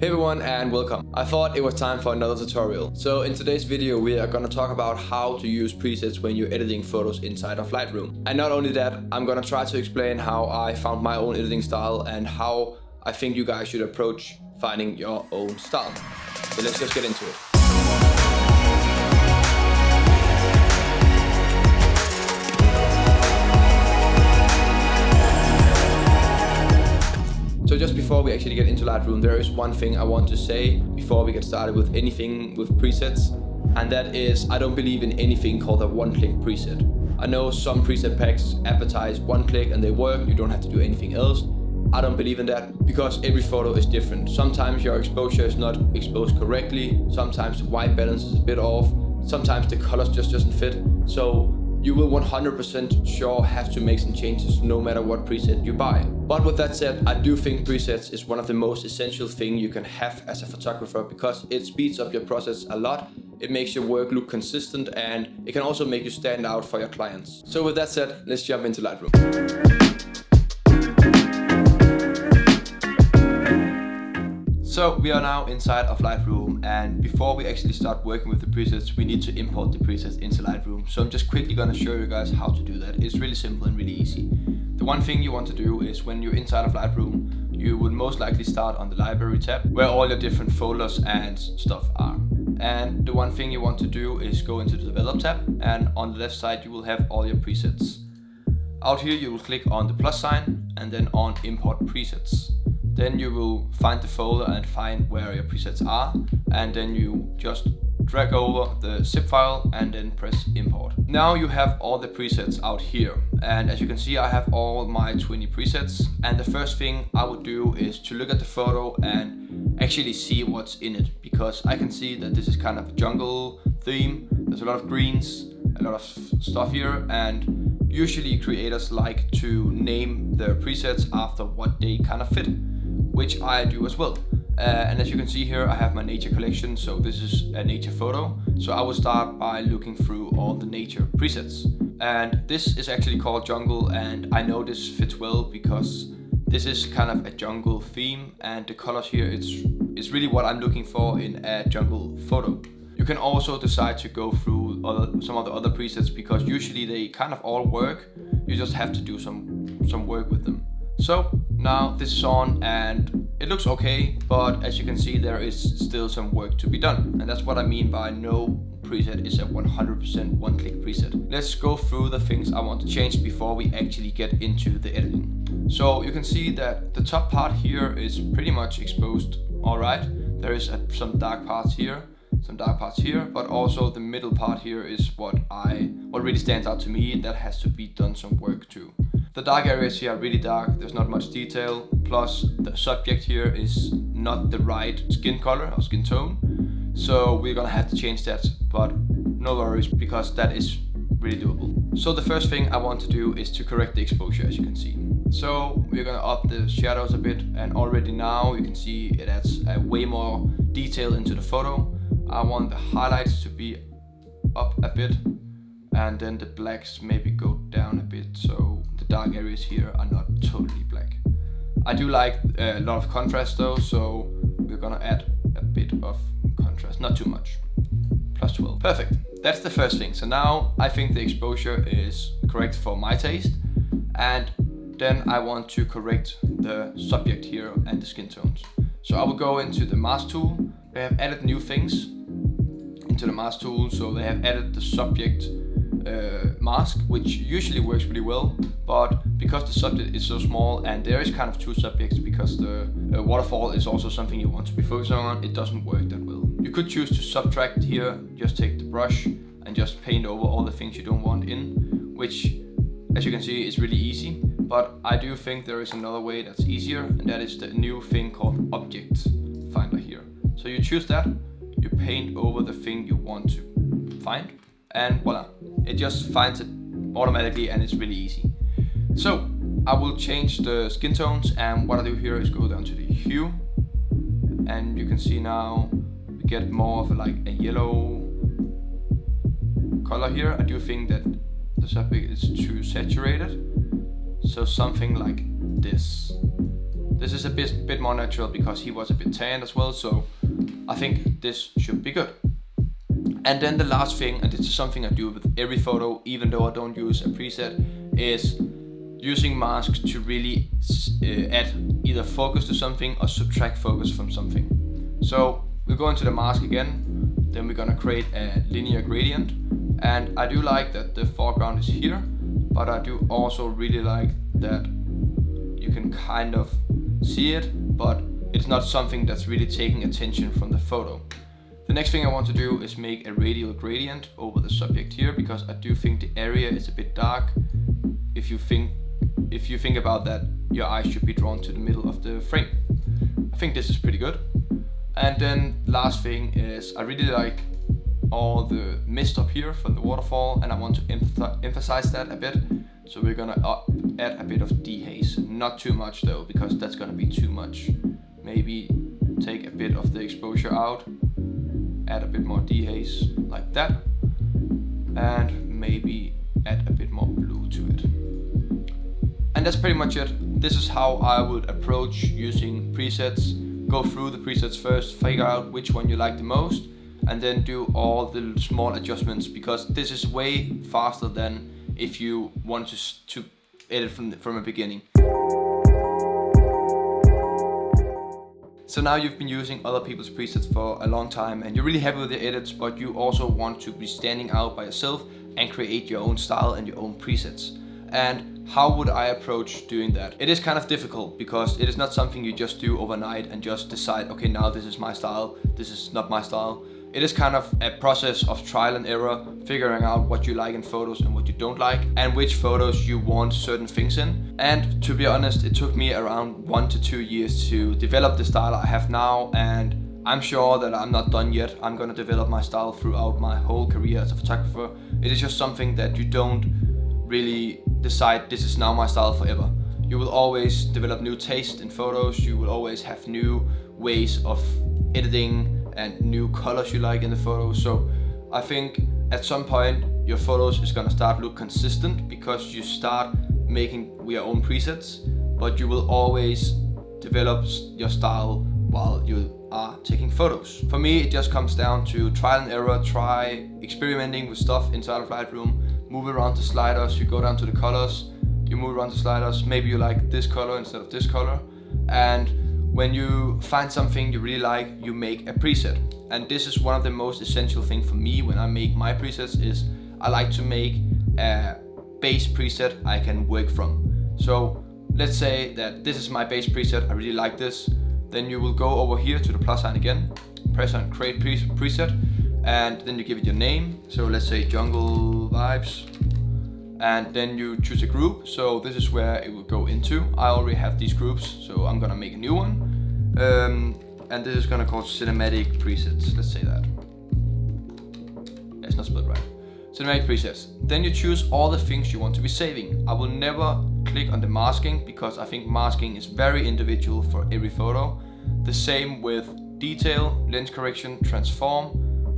Hey everyone and welcome. I thought it was time for another tutorial. So in today's video we are gonna talk about how to use presets when you're editing photos inside of Lightroom. And not only that, I'm gonna try to explain how I found my own editing style and how I think you guys should approach finding your own style. So let's just get into it. So just before we actually get into Lightroom, there is one thing I want to say before we get started with anything with presets, and that is I don't believe in anything called a one-click preset. I know some preset packs advertise one click and they work, you don't have to do anything else. I don't believe in that because every photo is different. Sometimes your exposure is not exposed correctly, sometimes the white balance is a bit off, sometimes the colors just doesn't fit. So you will 100% sure have to make some changes no matter what preset you buy. But with that said, I do think presets is one of the most essential things you can have as a photographer because it speeds up your process a lot, it makes your work look consistent, and it can also make you stand out for your clients. So with that said, let's jump into Lightroom. So we are now inside of Lightroom, and before we actually start working with the presets, we need to import the presets into Lightroom. So I'm just quickly gonna show you guys how to do that. It's really simple and really easy. The one thing you want to do is when you're inside of Lightroom, you would most likely start on the library tab where all your different folders and stuff are. And the one thing you want to do is go into the develop tab, and on the left side you will have all your presets. Out here you will click on the plus sign and then on import presets. Then you will find the folder and find where your presets are, and then you just drag over the zip file and then press import. Now you have all the presets out here, and as you can see I have all my 20 presets, and the first thing I would do is to look at the photo and actually see what's in it, because I can see that this is kind of a jungle theme. There's a lot of greens, a lot of stuff here, and usually creators like to name their presets after what they kind of fit, which I do as well. And as you can see here, I have my nature collection, so this is a nature photo. So I will start by looking through all the nature presets. And this is actually called jungle, and I know this fits well because this is kind of a jungle theme, and the colors here is really what I'm looking for in a jungle photo. You can also decide to go through some of the other presets because usually they kind of all work. You just have to do some work with them. So now this is on and it looks okay, but as you can see there is still some work to be done, and that's what I mean by no preset is a 100% one-click preset. Let's go through the things I want to change before we actually get into the editing. So you can see that the top part here is pretty much exposed alright. There is some dark parts here, but also the middle part here is what really stands out to me. That has to be done some work too. The dark areas here are really dark, there's not much detail, plus the subject here is not the right skin color or skin tone. So we're gonna have to change that, but no worries because that is really doable. So the first thing I want to do is to correct the exposure, as you can see. So we're gonna up the shadows a bit, and already now you can see it adds way more detail into the photo. I want the highlights to be up a bit, and then the blacks maybe go down a bit, so the dark areas here are not totally black. I do like a lot of contrast though, so we're gonna add a bit of contrast, not too much. Plus 12. Perfect. That's the first thing. So now I think the exposure is correct for my taste, and then I want to correct the subject here and the skin tones. So I will go into the mask tool. They have added new things into the mask tool, so they have added the subject mask, which usually works really well, but because the subject is so small and there is kind of two subjects because the waterfall is also something you want to be focusing on, it doesn't work that well. You could choose to subtract here, just take the brush and just paint over all the things you don't want in, which as you can see is really easy, but I do think there is another way that's easier, and that is the new thing called object finder here. So you choose that, you paint over the thing you want to find, and voila, it just finds it automatically and it's really easy. So I will change the skin tones, and what I do here is go down to the hue, and you can see now we get more of a yellow color here. I do think that the subject is too saturated, so something like this. This is a bit more natural because he was a bit tanned as well, so I think this should be good. And then the last thing, and this is something I do with every photo, even though I don't use a preset, is using masks to really add either focus to something or subtract focus from something. So we'll go into the mask again, then we're gonna create a linear gradient. And I do like that the foreground is here, but I do also really like that you can kind of see it, but it's not something that's really taking attention from the photo. The next thing I want to do is make a radial gradient over the subject here, because I do think the area is a bit dark. If you think about that, your eyes should be drawn to the middle of the frame. I think this is pretty good. And then last thing is I really like all the mist up here from the waterfall, and I want to emphasize that a bit. So we're gonna add a bit of dehaze, not too much though, because that's gonna be too much. Maybe take a bit of the exposure out, add a bit more dehaze like that, and maybe add a bit more blue to it. And that's pretty much it. This is how I would approach using presets. Go through the presets first, figure out which one you like the most, and then do all the small adjustments, because this is way faster than if you want to edit from the beginning. So now you've been using other people's presets for a long time and you're really happy with your edits, but you also want to be standing out by yourself and create your own style and your own presets. And how would I approach doing that? It is kind of difficult because it is not something you just do overnight and just decide, okay, now this is my style, this is not my style. It is kind of a process of trial and error, figuring out what you like in photos and what you don't like, and which photos you want certain things in. And to be honest, it took me around 1 to 2 years to develop the style I have now, and I'm sure that I'm not done yet. I'm gonna develop my style throughout my whole career as a photographer. It is just something that you don't really decide, this is now my style forever. You will always develop new taste in photos, you will always have new ways of editing and new colors you like in the photos. So I think at some point your photos is gonna start look consistent because you start making your own presets, but you will always develop your style while you are taking photos. For me, it just comes down to trial and error, try experimenting with stuff inside of Lightroom, move around the sliders, you go down to the colors, you move around the sliders, maybe you like this color instead of this color, and when you find something you really like, you make a preset. And this is one of the most essential things for me when I make my presets, is I like to make a base preset I can work from. So let's say that this is my base preset, I really like this. Then you will go over here to the plus sign again, press on create preset, and then you give it your name. So let's say jungle vibes. And then you choose a group, so this is where it will go into. I already have these groups, so I'm gonna make a new one. And this is gonna call cinematic presets, let's say that. Yeah, it's not spelled right. Cinematic presets. Then you choose all the things you want to be saving. I will never click on the masking because I think masking is very individual for every photo. The same with detail, lens correction, transform,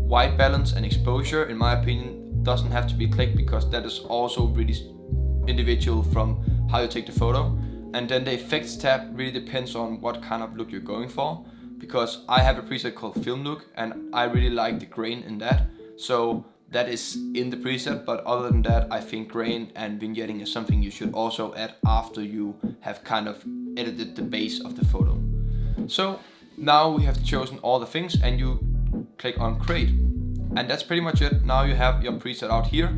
white balance and exposure, in my opinion, doesn't have to be clicked because that is also really individual from how you take the photo. And then the effects tab really depends on what kind of look you're going for, because I have a preset called film look and I really like the grain in that, so that is in the preset. But other than that, I think grain and vignetting is something you should also add after you have kind of edited the base of the photo. So now we have chosen all the things and you click on create. And that's pretty much it. Now you have your preset out here.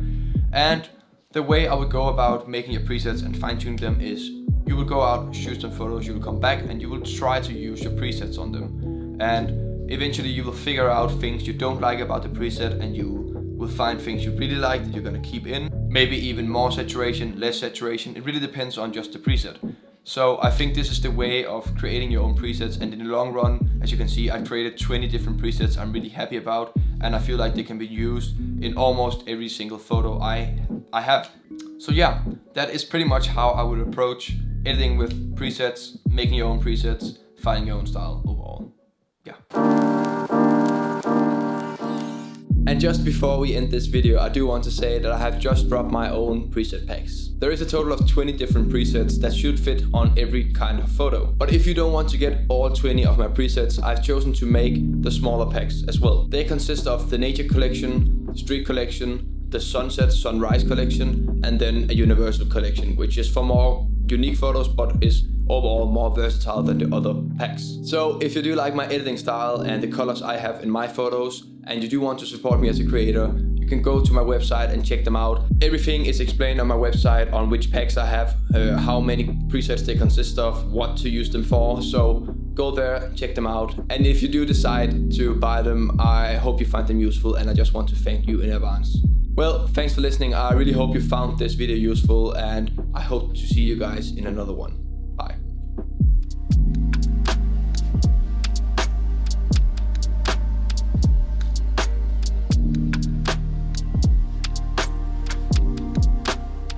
And the way I would go about making your presets and fine tune them is you will go out, shoot some photos, you will come back and you will try to use your presets on them. And eventually you will figure out things you don't like about the preset and you will find things you really like that you're gonna keep in. Maybe even more saturation, less saturation. It really depends on just the preset. So I think this is the way of creating your own presets, and in the long run, as you can see, I've created 20 different presets I'm really happy about, and I feel like they can be used in almost every single photo I have. So yeah, that is pretty much how I would approach editing with presets, making your own presets, finding your own style overall. Yeah. And just before we end this video, I do want to say that I have just dropped my own preset packs. There is a total of 20 different presets that should fit on every kind of photo. But if you don't want to get all 20 of my presets, I've chosen to make the smaller packs as well. They consist of the nature collection, street collection, the sunset sunrise collection, and then a universal collection, which is for more unique photos but is overall more versatile than the other packs. So if you do like my editing style and the colors I have in my photos, and you do want to support me as a creator, you can go to my website and check them out. Everything is explained on my website on which packs I have, how many presets they consist of, what to use them for. So go there, check them out. And if you do decide to buy them, I hope you find them useful, and I just want to thank you in advance. Well, thanks for listening. I really hope you found this video useful, and I hope to see you guys in another one.